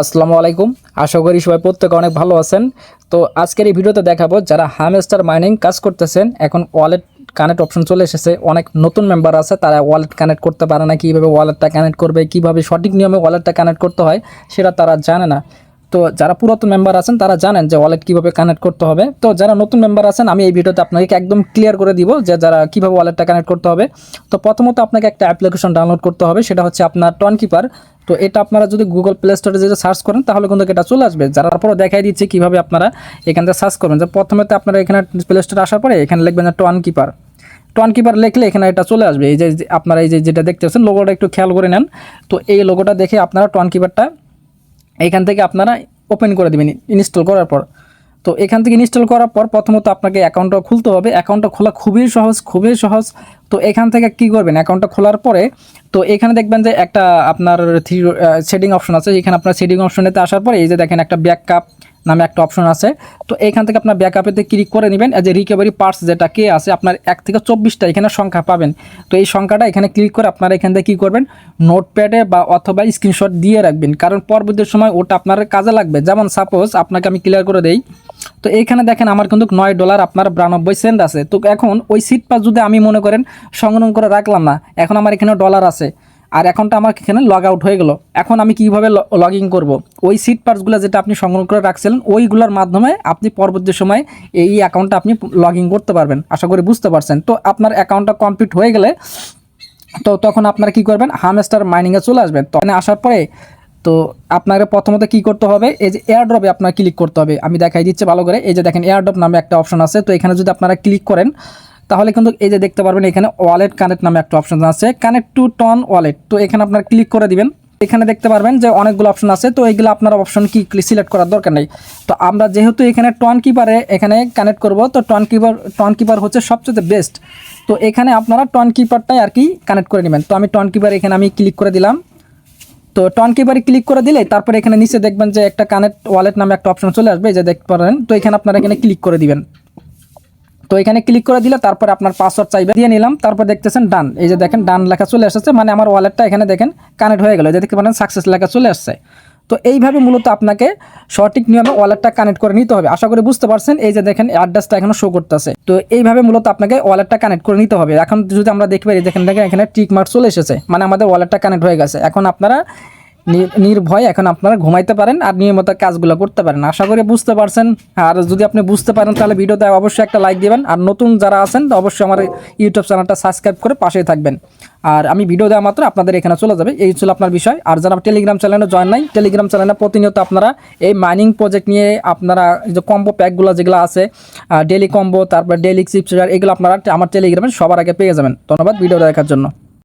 আসসালামু আলাইকুম। আশা করি সবাই প্রত্যেকে অনেক ভালো আছেন। তো আজকের এই ভিডিওতে দেখাবো যারা হামস্টার মাইনিং কাজ করতেছেন, এখন ওয়ালেট কানেক্ট অপশন চলে এসেছে। অনেক নতুন মেম্বার আছে, তারা ওয়ালেট কানেক্ট করতে পারে না। কীভাবে ওয়ালেটটা কানেক্ট করবে, কীভাবে সঠিক নিয়মে ওয়ালেটটা কানেক্ট করতে হয় সেটা তারা জানে না। তো যারা পুরাতন মেম্বার আছেন তারা জানেন যে ওয়ালেট কীভাবে কানেক্ট করতে হবে। তো যারা নতুন মেম্বার আছেন আমি এই ভিডিওতে আপনাকে একদম ক্লিয়ার করে দিব যে যারা কীভাবে ওয়ালেটটা কানেক্ট করতে হবে। তো প্রথমত আপনাকে একটা অ্যাপ্লিকেশন ডাউনলোড করতে হবে, সেটা হচ্ছে আপনার টনকিপার। তো এটা আপনারা যদি গুগল প্লে স্টোরে যদি সার্চ করেন তাহলে কিন্তু এটা চলে আসবে। যারা তারপরে দেখাই দিচ্ছে কীভাবে আপনারা এখান থেকে সার্চ করবেন। যে প্রথমে তো আপনারা এখানে প্লে স্টোরে আসার পরে এখানে লিখবেন যে টনকিপার লিখলে এখানে এটা চলে আসবে। এই যে আপনারা এই যে যেটা দেখতে পাচ্ছেন লোগোটা একটু খেয়াল করে নেন। তো এই লোগোটা দেখে আপনারা টনকিপারটা এখান থেকে আপনারা ওপেন করে দেবেন ইনস্টল করার পর। তো এখান থেকে ইনস্টল করার পর প্রথমত আপনাকে অ্যাকাউন্টটা খুলতে হবে। অ্যাকাউন্টটা খোলা খুবই সহজ। তো এখান থেকে কি করবেন, অ্যাকাউন্টটা খোলার পরে তো এখানে দেখবেন যে একটা আপনার সেটিং অপশন আছে। এখানে আপনার সেটিং অপশনেতে আসার পরে এই যে দেখেন একটা ব্যাকআপ নামে একটা অপশন আছে। তো এখান থেকে আপনার ব্যাকআপেতে ক্লিক করে নেবেন। যে রিকভারি পার্টস যেটা কে আছে আপনার 1 থেকে 24টা এখানে সংখ্যা পাবেন। তো এই সংখ্যাটা এখানে ক্লিক করে আপনারা এখান থেকে কী করবেন, নোটপ্যাডে বা অথবা স্ক্রিনশট দিয়ে রাখবেন, কারণ পরবর্তী সময় ওটা আপনার কাজে লাগবে। যেমন সাপোজ আপনাকে আমি ক্লিয়ার করে দেই। তো এইখানে দেখেন আমার কিন্তু $9 আপনার 92 সেন্ট আছে। তো এখন ওই সিট পাস যদি আমি মনে করেন সংগ্রহ করে রাখলাম না, এখন আমার এখানে ডলার আছে আর অ্যাকাউন্টটা আমার এখানে লগ আউট হয়ে গেল। এখন আমি কীভাবে লগ ইন করবো? ওই সিট পার্টসগুলো যেটা আপনি সংগ্রহ করে রাখছিলেন ওইগুলোর মাধ্যমে আপনি পরবর্তী সময় এই অ্যাকাউন্টটা আপনি লগ ইন করতে পারবেন। আশা করি বুঝতে পারছেন। তো আপনার অ্যাকাউন্টটা কমপ্লিট হয়ে গেলে তো তখন আপনারা কী করবেন, হামস্টার মাইনিংয়ে চলে আসবেন। তো আসার পরে তো আপনাকে প্রথমত কী করতে হবে, এই যে এয়ারড্রপে আপনার ক্লিক করতে হবে। আমি দেখাই দিচ্ছি ভালো করে। এই যে দেখেন এয়ারড্রপ নামে একটা অপশন আছে। তো এখানে যদি আপনারা ক্লিক করেন তাহলে কিন্তু এই যে দেখতে পারবেন এখানে ওয়ালেট কানেক্ট নামে একটা অপশন আছে, কানেক্ট টু টন ওয়ালেট। তো এখানে আপনারা ক্লিক করে দিবেন। এখানে দেখতে পারবেন যে অনেকগুলো অপশন আছে। তো এইগুলো আপনার অপশন কি সিলেক্ট করার দরকার নেই। তো আমরা যেহেতু এখানে টনকিপারে এখানে কানেক্ট করব, তো টনকিপার হচ্ছে সবচেয়ে বেস্ট। তো এখানে আপনারা টনকিপারটাই আর কি কানেক্ট করে নেবেন। তো আমি টনকিপার এখানে আমি ক্লিক করে দিলাম। তো টনকিপারে ক্লিক করে দিলে তারপরে এখানে নিচে দেখবেন যে একটা কানেক্ট ওয়ালেট নামে একটা অপশন চলে আসবে, এই যে দেখতে পারেন। তো এখানে আপনারা এখানে ক্লিক করে দিবেন। তো এখানে ক্লিক করে দিলে তারপরে আপনার পাসওয়ার্ড চাইবে, দিয়ে নিলাম। তারপর দেখতেছেন ডান, এই যে দেখেন ডান লেখা চলে এসেছে, মানে আমার ওয়ালেটটা এখানে দেখেন কানেক্ট হয়ে গেল। যে দেখতে পারেন সাকসেস লেখা চলে আসছে। তো এইভাবে মূলত আপনাকে সঠিক নিয়মে ওয়ালেটটা কানেক্ট করে নিতে হবে। আশা করি বুঝতে পারছেন। এই যে দেখেন অ্যাড্রেসটা এখনো শো করতেছে। তো এইভাবে মূলত আপনাকে ওয়ালেটটা কানেক্ট করে নিতে হবে। এখন যদি আমরা দেখতে পারি দেখেন এখানে টিক মার্ক চলে এসেছে, মানে আমাদের ওয়ালেটটা কানেক্ট হয়ে গেছে। এখন আপনারা নির্ভয় এখন আপনারা ঘুমাইতে পারেন আর নিয়মিত কাজগুলো করতে পারেন। আশা করি বুঝতে পারছেন। আর যদি আপনি বুঝতে পারেন তাহলে ভিডিওতে অবশ্যই একটা লাইক দিবেন। আর নতুন যারা আছেন তো অবশ্যই আমার ইউটিউব চ্যানেলটা সাবস্ক্রাইব করে পাশেই থাকবেন। আর আমি ভিডিও দেওয়া মাত্র আপনাদের এখানে চলে যাবে, এই ছিল আপনার বিষয়। আর যারা টেলিগ্রাম চ্যানেলে জয়েন নাই, টেলিগ্রাম চ্যানেলে প্রতিনিয়ত আপনারা এই মাইনিং প্রজেক্ট নিয়ে আপনারা যে কম্বো প্যাকগুলো যেগুলো আছে, ডেলি কম্বো, তারপর ডেলি চিপস, এগুলো আপনারা আমার টেলিগ্রামে সবার আগে পেয়ে যাবেন। ধন্যবাদ ভিডিও দেখার জন্য।